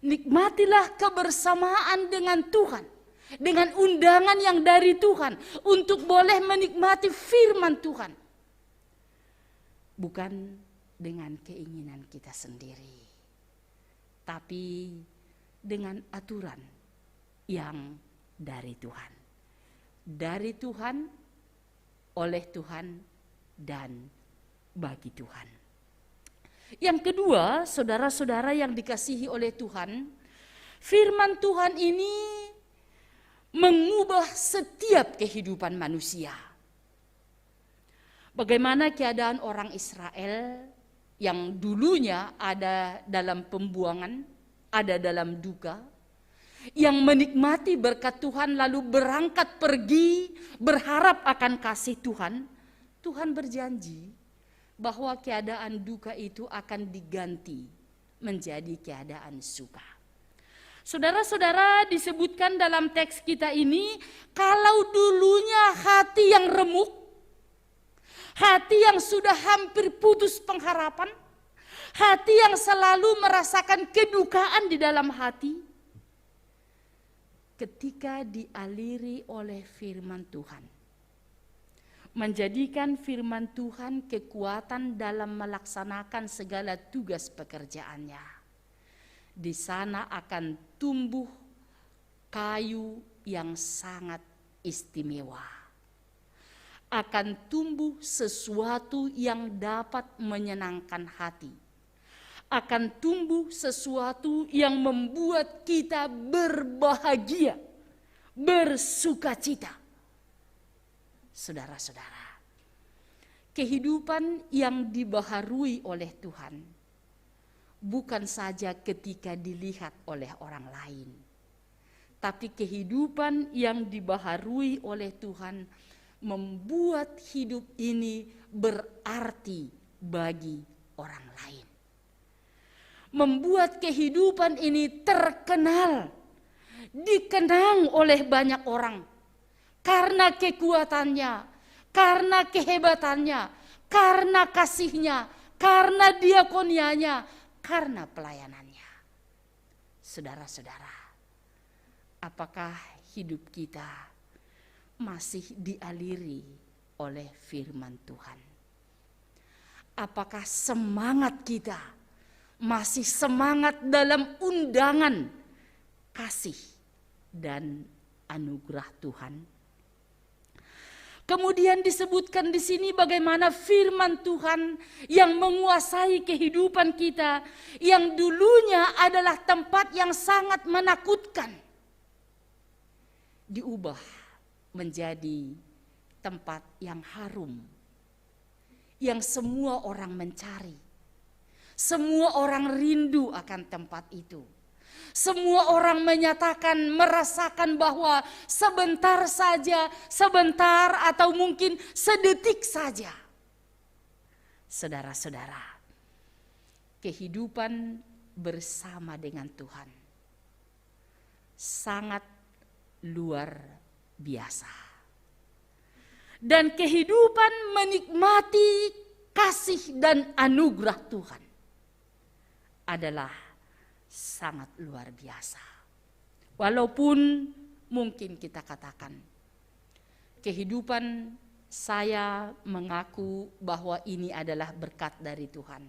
[SPEAKER 3] Nikmatilah kebersamaan dengan Tuhan, dengan undangan yang dari Tuhan untuk boleh menikmati firman Tuhan. Bukan dengan keinginan kita sendiri, tapi dengan aturan yang dari Tuhan. Dari Tuhan, oleh Tuhan, dan bagi Tuhan. Yang kedua, saudara-saudara yang dikasihi oleh Tuhan, firman Tuhan ini mengubah setiap kehidupan manusia. Bagaimana keadaan orang Israel yang dulunya ada dalam pembuangan, ada dalam duka, yang menikmati berkat Tuhan lalu berangkat pergi berharap akan kasih Tuhan. Tuhan berjanji bahwa keadaan duka itu akan diganti menjadi keadaan suka. Saudara-saudara, disebutkan dalam teks kita ini, kalau dulunya hati yang remuk, hati yang sudah hampir putus pengharapan, hati yang selalu merasakan kedukaan di dalam hati, ketika dialiri oleh firman Tuhan, menjadikan firman Tuhan kekuatan dalam melaksanakan segala tugas pekerjaannya, di sana akan tumbuh kayu yang sangat istimewa, akan tumbuh sesuatu yang dapat menyenangkan hati, akan tumbuh sesuatu yang membuat kita berbahagia, bersukacita. Saudara-saudara, kehidupan yang dibaharui oleh Tuhan bukan saja ketika dilihat oleh orang lain, tapi kehidupan yang dibaharui oleh Tuhan membuat hidup ini berarti bagi orang lain. Membuat kehidupan ini terkenal, dikenang oleh banyak orang karena kekuatannya, karena kehebatannya, karena kasihnya, karena diakonianya, karena pelayanannya. Saudara-saudara, apakah hidup kita masih dialiri oleh firman Tuhan? Apakah semangat kita masih semangat dalam undangan kasih dan anugerah Tuhan? Kemudian disebutkan di sini bagaimana firman Tuhan yang menguasai kehidupan kita, yang dulunya adalah tempat yang sangat menakutkan, diubah menjadi tempat yang harum, yang semua orang mencari. Semua orang rindu akan tempat itu. Semua orang menyatakan, merasakan bahwa sebentar saja, sebentar atau mungkin sedetik saja. Saudara-saudara, kehidupan bersama dengan Tuhan sangat luar biasa. Dan kehidupan menikmati kasih dan anugerah Tuhan adalah sangat luar biasa. Walaupun mungkin kita katakan, kehidupan saya mengaku bahwa ini adalah berkat dari Tuhan.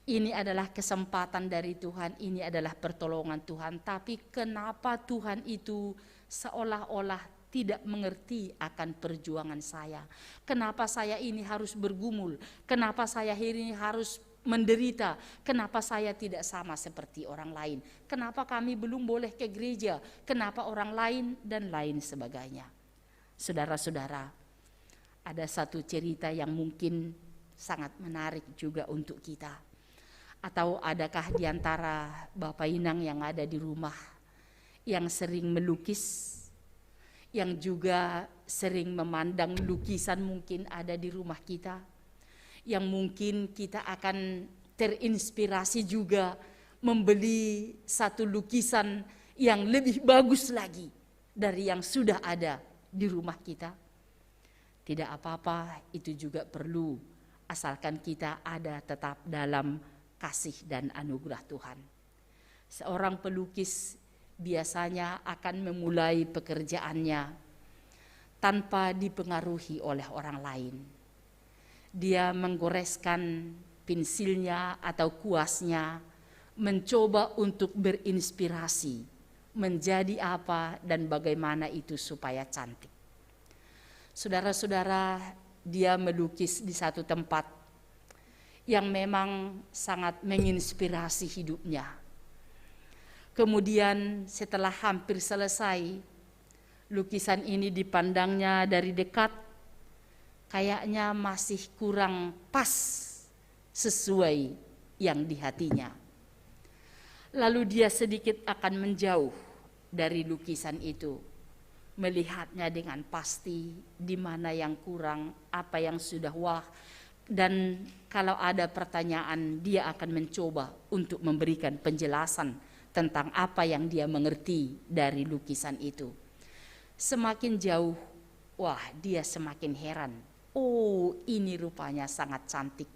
[SPEAKER 3] Ini adalah kesempatan dari Tuhan, ini adalah pertolongan Tuhan. Tapi kenapa Tuhan itu seolah-olah tidak mengerti akan perjuangan saya? Kenapa saya ini harus bergumul? Kenapa saya ini harus menderita? Kenapa saya tidak sama seperti orang lain? Kenapa kami belum boleh ke gereja? Kenapa orang lain dan lain sebagainya? Saudara-saudara, ada satu cerita yang mungkin sangat menarik juga untuk kita. Atau adakah di antara Bapak Inang yang ada di rumah yang sering melukis, yang juga sering memandang lukisan mungkin ada di rumah kita, yang mungkin kita akan terinspirasi juga membeli satu lukisan yang lebih bagus lagi dari yang sudah ada di rumah kita? Tidak apa-apa, itu juga perlu, asalkan kita ada tetap dalam kasih dan anugerah Tuhan. Seorang pelukis biasanya akan memulai pekerjaannya tanpa dipengaruhi oleh orang lain. Dia menggoreskan pensilnya atau kuasnya, mencoba untuk berinspirasi menjadi apa dan bagaimana itu supaya cantik. Saudara-saudara, dia melukis di satu tempat yang memang sangat menginspirasi hidupnya. Kemudian setelah hampir selesai, lukisan ini dipandangnya dari dekat, kayaknya masih kurang pas sesuai yang di hatinya. Lalu dia sedikit akan menjauh dari lukisan itu, melihatnya dengan pasti di mana yang kurang, apa yang sudah wah, dan kalau ada pertanyaan dia akan mencoba untuk memberikan penjelasan tentang apa yang dia mengerti dari lukisan itu. Semakin jauh, wah, dia semakin heran. Oh, ini rupanya sangat cantik,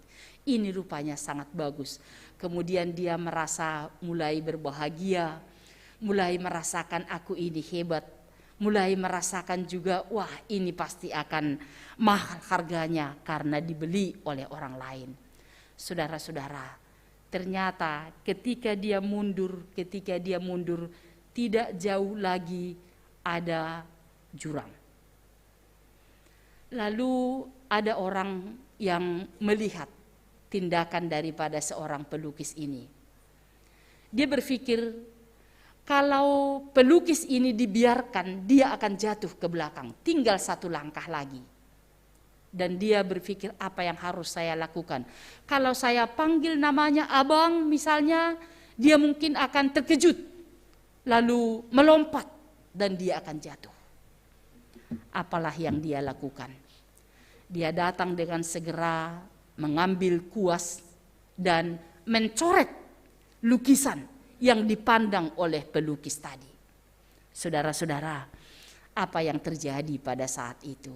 [SPEAKER 3] ini rupanya sangat bagus. Kemudian dia merasa mulai berbahagia, mulai merasakan aku ini hebat, mulai merasakan juga wah ini pasti akan mahal harganya karena dibeli oleh orang lain. Saudara-saudara, ternyata ketika dia mundur, tidak jauh lagi ada jurang. Lalu ada orang yang melihat tindakan daripada seorang pelukis ini. Dia berpikir kalau pelukis ini dibiarkan, dia akan jatuh ke belakang, tinggal satu langkah lagi. Dan dia berpikir apa yang harus saya lakukan. Kalau saya panggil namanya abang misalnya, dia mungkin akan terkejut, lalu melompat dan dia akan jatuh. Apalah yang dia lakukan? Dia datang dengan segera mengambil kuas dan mencoret lukisan yang dipandang oleh pelukis tadi. Saudara-saudara, apa yang terjadi pada saat itu?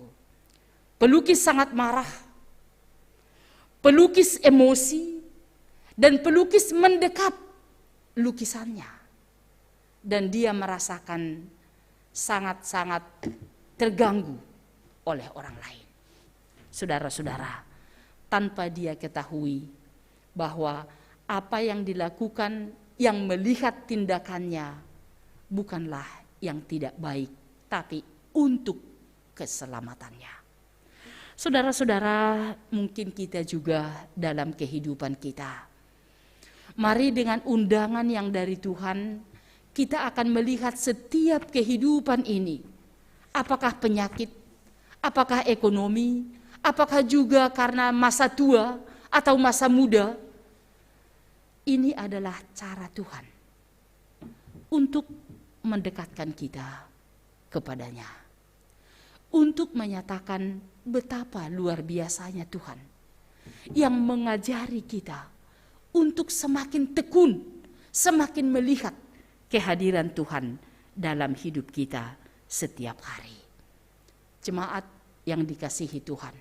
[SPEAKER 3] Pelukis sangat marah, pelukis emosi, dan pelukis mendekap lukisannya. Dan dia merasakan sangat-sangat terganggu oleh orang lain. Saudara-saudara, tanpa dia ketahui bahwa apa yang dilakukan, yang melihat tindakannya bukanlah yang tidak baik, tapi untuk keselamatannya. Saudara-saudara, mungkin kita juga dalam kehidupan kita, mari dengan undangan yang dari Tuhan, kita akan melihat setiap kehidupan ini. Apakah penyakit, apakah ekonomi, apakah juga karena masa tua atau masa muda. Ini adalah cara Tuhan untuk mendekatkan kita kepadanya. Untuk menyatakan betapa luar biasanya Tuhan yang mengajari kita untuk semakin tekun, semakin melihat kehadiran Tuhan dalam hidup kita setiap hari. Jemaat yang dikasihi Tuhan,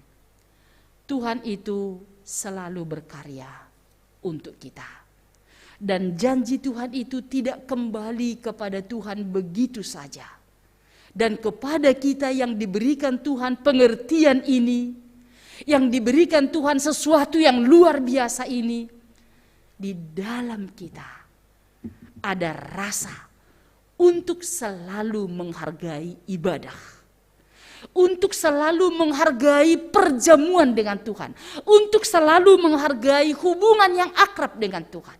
[SPEAKER 3] Tuhan itu selalu berkarya untuk kita. Dan janji Tuhan itu tidak kembali kepada Tuhan begitu saja. Dan kepada kita yang diberikan Tuhan pengertian ini, yang diberikan Tuhan sesuatu yang luar biasa ini, di dalam kita ada rasa untuk selalu menghargai ibadah, untuk selalu menghargai perjamuan dengan Tuhan, untuk selalu menghargai hubungan yang akrab dengan Tuhan.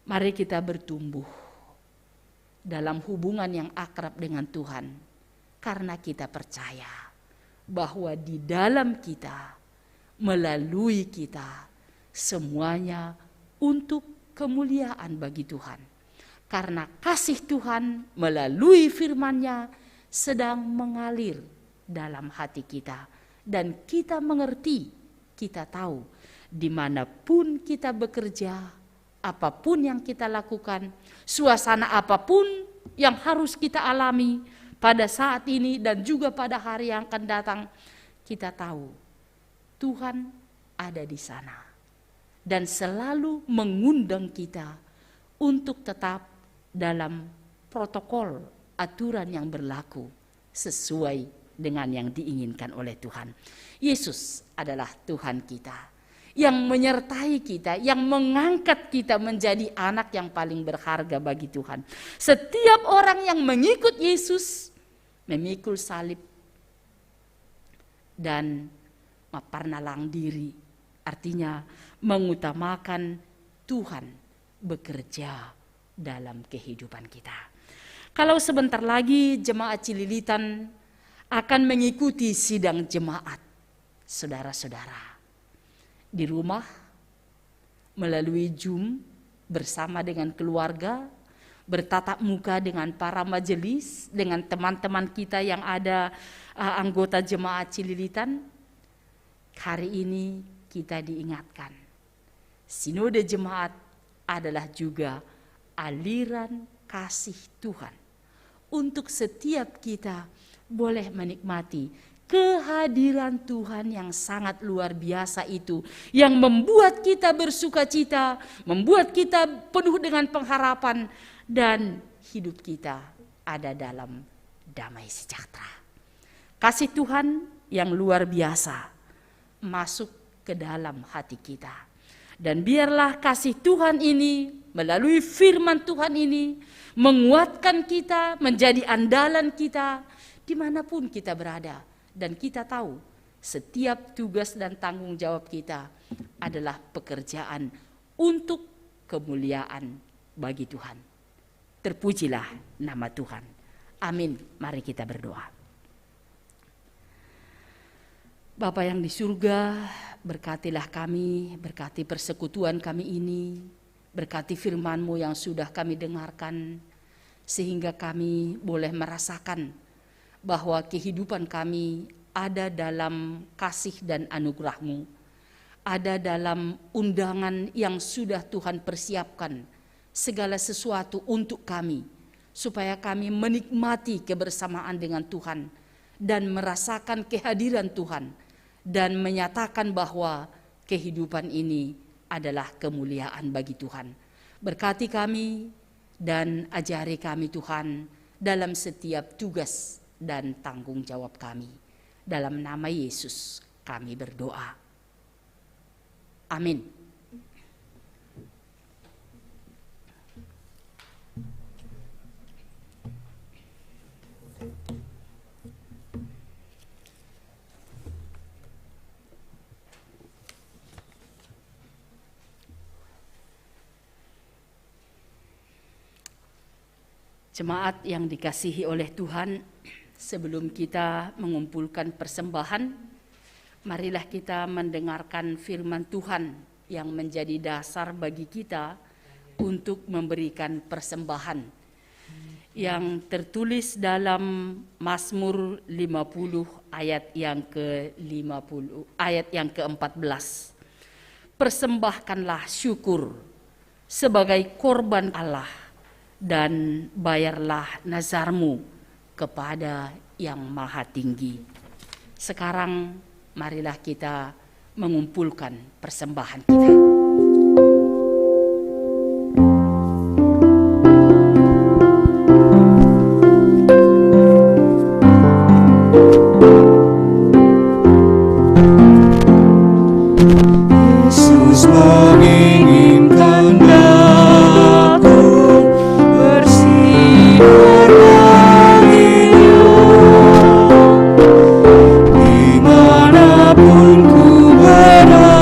[SPEAKER 3] Mari kita bertumbuh dalam hubungan yang akrab dengan Tuhan, karena kita percaya bahwa di dalam kita, melalui kita, semuanya untuk kemuliaan bagi Tuhan. Karena kasih Tuhan melalui firman-Nya sedang mengalir dalam hati kita. Dan kita mengerti, kita tahu dimanapun kita bekerja, apapun yang kita lakukan, suasana apapun yang harus kita alami pada saat ini dan juga pada hari yang akan datang, kita tahu Tuhan ada di sana dan selalu mengundang kita untuk tetap dalam protokol aturan yang berlaku sesuai dengan yang diinginkan oleh Tuhan. Yesus adalah Tuhan kita, yang menyertai kita, yang mengangkat kita menjadi anak yang paling berharga bagi Tuhan. Setiap orang yang mengikut Yesus memikul salib dan maparnalang diri, artinya mengutamakan Tuhan bekerja dalam kehidupan kita. Kalau sebentar lagi jemaat Cililitan akan mengikuti sidang jemaat, saudara-saudara, di rumah, melalui Zoom, bersama dengan keluarga, bertatap muka dengan para majelis, dengan teman-teman kita yang ada anggota jemaat Cililitan. Hari ini kita diingatkan, sinode jemaat adalah juga aliran kasih Tuhan untuk setiap kita boleh menikmati kehadiran Tuhan yang sangat luar biasa itu, yang membuat kita bersuka cita, membuat kita penuh dengan pengharapan, dan hidup kita ada dalam damai sejahtera. Kasih Tuhan yang luar biasa masuk ke dalam hati kita. Dan biarlah kasih Tuhan ini melalui firman Tuhan ini menguatkan kita, menjadi andalan kita dimanapun kita berada. Dan kita tahu setiap tugas dan tanggung jawab kita adalah pekerjaan untuk kemuliaan bagi Tuhan. Terpujilah nama Tuhan. Amin. Mari kita berdoa. Bapa yang di surga, berkatilah kami, berkati persekutuan kami ini, berkati firman-Mu yang sudah kami dengarkan. sehingga kami boleh merasakan bahwa kehidupan kami ada dalam kasih dan anugerah-Mu, ada dalam undangan yang sudah Tuhan persiapkan segala sesuatu untuk kami, supaya kami menikmati kebersamaan dengan Tuhan dan merasakan kehadiran Tuhan dan menyatakan bahwa kehidupan ini adalah kemuliaan bagi Tuhan. Berkati kami dan ajari kami Tuhan dalam setiap tugas dan tanggung jawab kami. Dalam nama Yesus kami berdoa. Amin. Jemaat yang dikasihi oleh Tuhan, sebelum kita mengumpulkan persembahan, marilah kita mendengarkan firman Tuhan yang menjadi dasar bagi kita untuk memberikan persembahan, yang tertulis dalam Mazmur 50 ayat yang ke-50, ayat yang ke-14. Persembahkanlah syukur sebagai korban Allah, dan bayarlah nazarmu kepada Yang Maha Tinggi. Sekarang marilah kita mengumpulkan persembahan kita.
[SPEAKER 4] Yesus menginginkan aku bersinar baginya, dimanapun ku berada,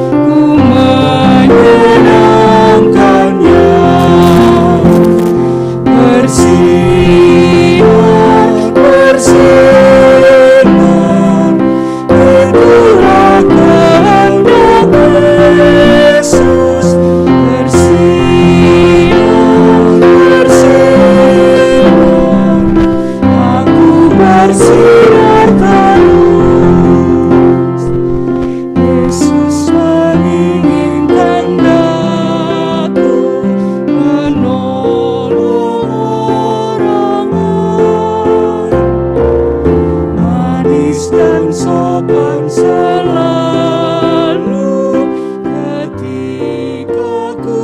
[SPEAKER 4] ku menyenangkannya. Bersinar, bersinar, itulah kehendak Yesus. Bersinar, bersinar, aku bersinar terus. Yesus menginginkan aku menolong orang lain, manis dan sopan selalu ketika ku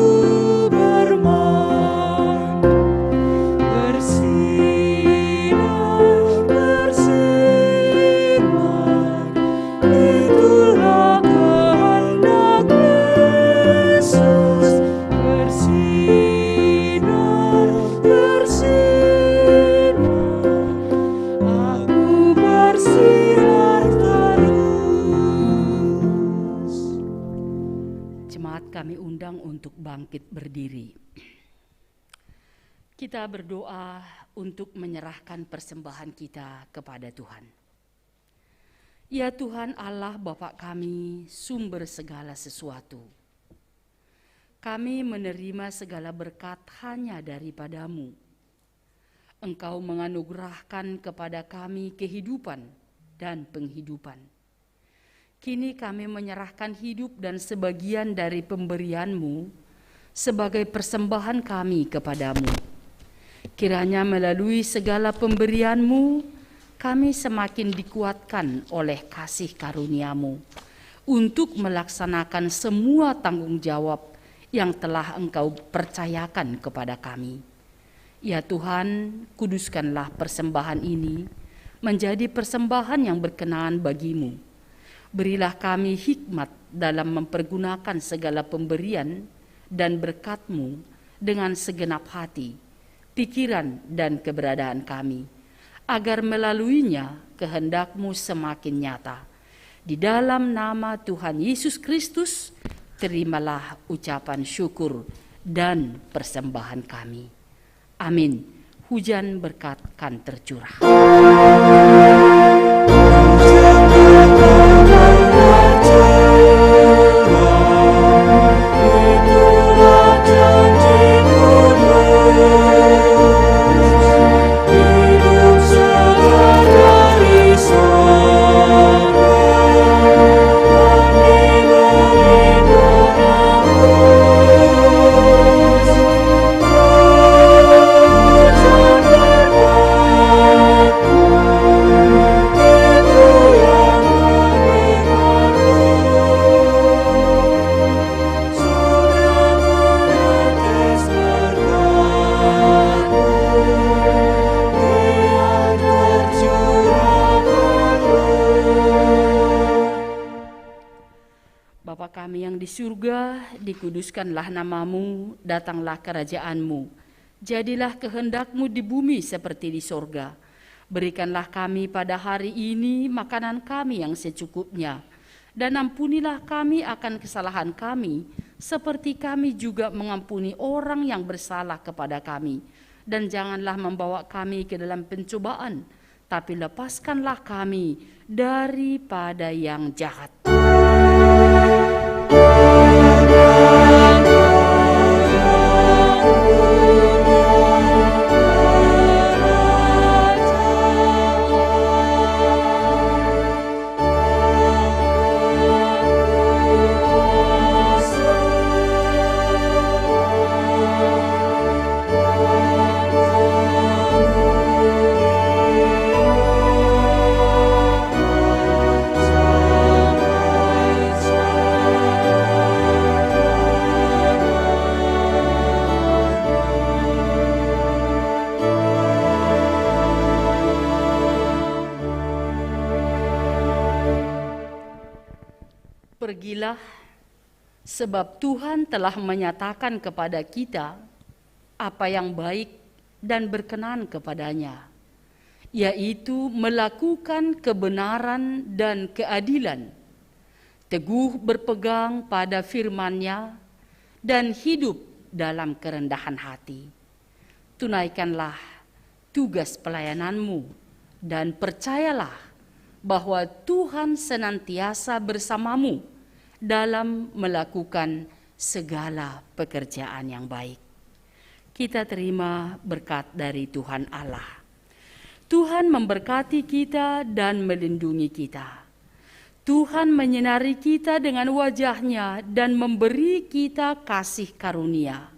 [SPEAKER 4] bermain. Bersinar, bersinar, itulah kehendak Yesus. Bersinar, bersinar, aku bersinar terus.
[SPEAKER 3] Jemaat kami undang untuk bangkit berdiri. Kita berdoa untuk menyerahkan persembahan kita kepada Tuhan. Ya Tuhan Allah Bapa kami, sumber segala sesuatu. Kami menerima segala berkat hanya daripada-Mu. Engkau menganugerahkan kepada kami kehidupan dan penghidupan. Kini kami menyerahkan hidup dan sebagian dari pemberian-Mu sebagai persembahan kami kepada-Mu. Kiranya melalui segala pemberian-Mu, kami semakin dikuatkan oleh kasih karunia-Mu untuk melaksanakan semua tanggung jawab yang telah Engkau percayakan kepada kami. Ya Tuhan, kuduskanlah persembahan ini menjadi persembahan yang berkenan bagi-Mu. Berilah kami hikmat dalam mempergunakan segala pemberian dan berkat-Mu dengan segenap hati, pikiran dan keberadaan kami, agar melaluinya kehendak-Mu semakin nyata. Di dalam nama Tuhan Yesus Kristus, terimalah ucapan syukur dan persembahan kami. Amin. Hujan berkat kan tercurah.
[SPEAKER 4] Itulah janji-Mu
[SPEAKER 3] Bapa kami yang di surga, dikuduskanlah namamu, datanglah kerajaanmu. Jadilah kehendakmu di bumi seperti di sorga. Berikanlah kami pada hari ini makanan kami yang secukupnya. Dan ampunilah kami akan kesalahan kami, seperti kami juga mengampuni orang yang bersalah kepada kami. Dan janganlah membawa kami ke dalam pencobaan, tapi lepaskanlah kami daripada yang jahat. Pergilah, sebab Tuhan telah menyatakan kepada kita apa yang baik dan berkenan kepadanya, yaitu melakukan kebenaran dan keadilan, teguh berpegang pada firman-Nya, dan hidup dalam kerendahan hati. Tunaikanlah tugas pelayananmu dan percayalah bahwa Tuhan senantiasa bersamamu dalam melakukan segala pekerjaan yang baik. Kita terima berkat dari Tuhan Allah. Tuhan memberkati kita dan melindungi kita. Tuhan menyinari kita dengan wajah-Nya dan memberi kita kasih karunia.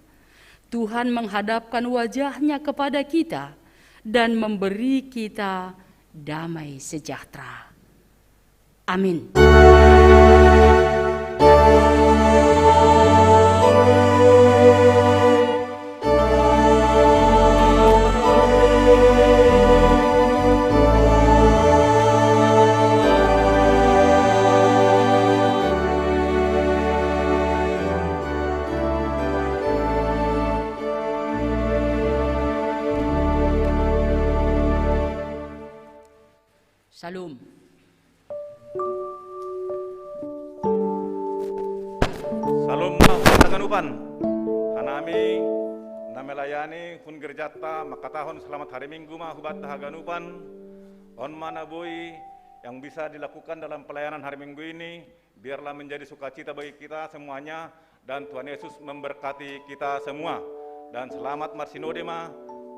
[SPEAKER 3] Tuhan menghadapkan wajah-Nya kepada kita dan memberi kita damai sejahtera. Amin. Shalom.
[SPEAKER 1] Salam mahutaganupan. Hanami namelayani hun gerjata makatahon selamat hari Minggu mahubat haganupan. On mana boy yang bisa dilakukan dalam pelayanan hari Minggu ini biarlah menjadi sukacita bagi kita semuanya dan Tuhan Yesus memberkati kita semua. Dan selamat marsinode ma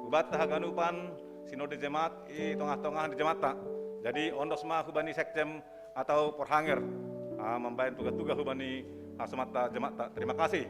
[SPEAKER 1] hubat haganupan sinode jemaat i tengah-tengah di jemaat. Jadi ondos ma hubani sekjem atau perhanger membayar tugas-tugas hubani semata jemaat. Terima kasih.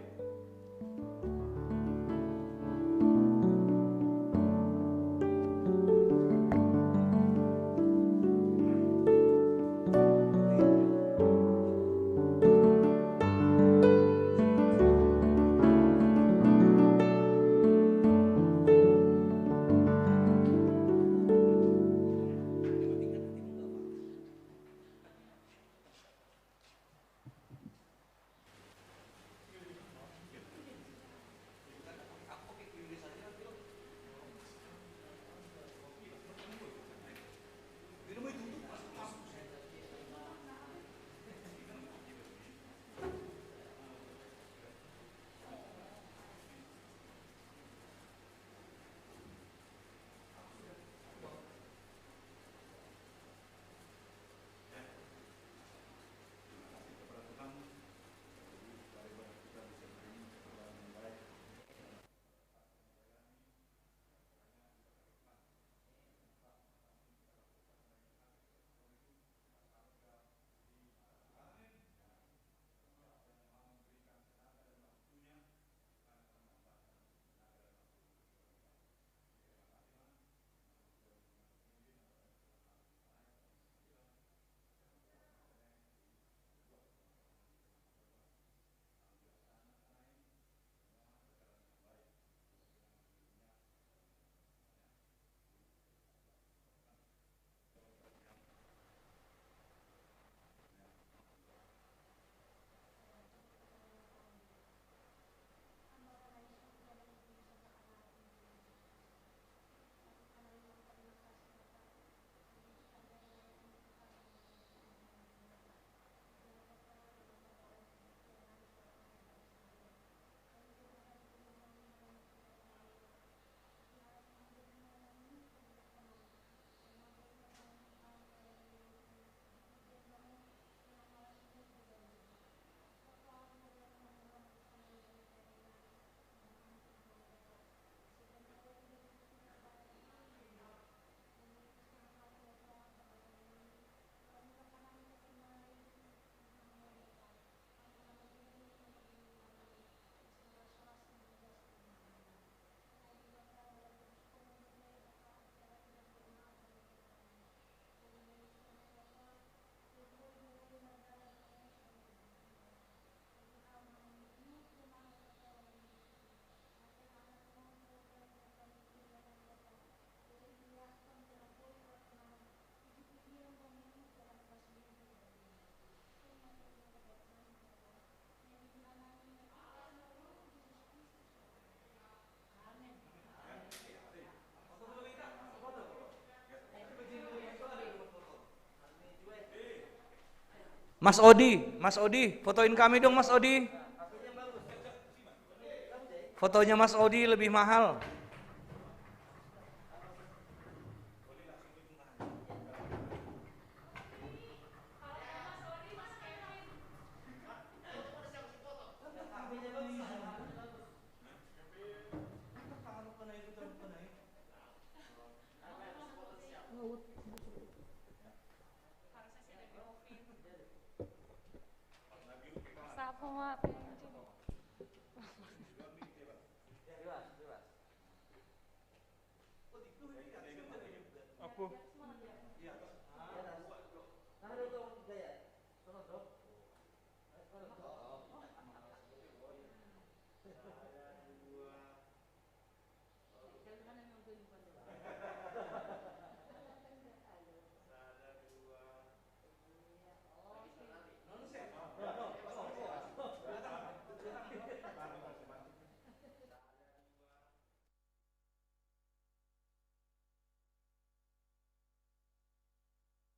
[SPEAKER 5] Mas Odi, fotoin kami dong Mas Odi. Fotonya Mas Odi lebih mahal. Aku